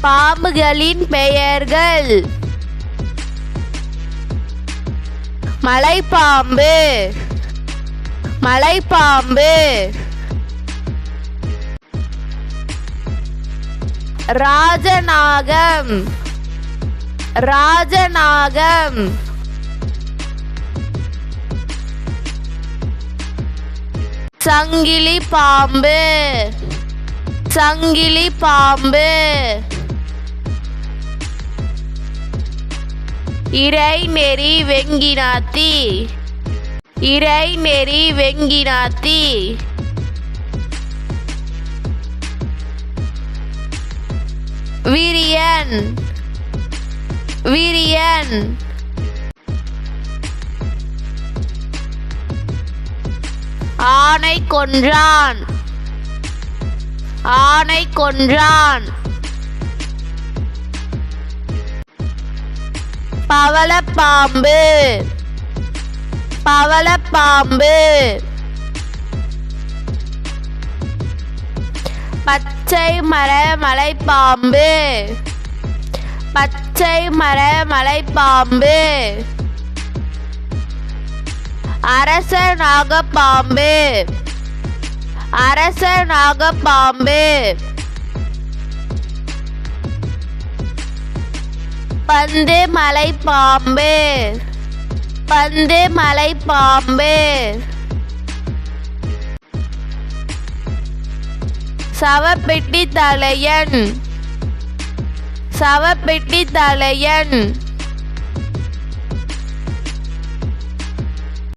பாம்புகளின் பெயர்கள்: மலைப்பாம்பு, மலைப்பாம்பு. ராஜநாகம், ராஜநாகம். சங்கிலி பாம்பு, சங்கிலி பாம்பு. இரைநெறி வெங்கினாத்தி, இரைநெறி வெங்கினாத்தி. விரியன், விரியன். ஆனை கொன்றான், ஆனை கொன்றான். பவளப்பாம்பு, பவளப்பாம்பு. பச்சை மர மலைப்பாம்பு, பச்சை மர மலைப்பாம்பு. அரச நாகப்பாம்பு, அரச நாகப்பாம்பு. பந்து மலைப்பாம்பு, பந்து மலைப்பாம்பு. சவப்பெட்டி தலையன், சவப்பெட்டி தலையன்.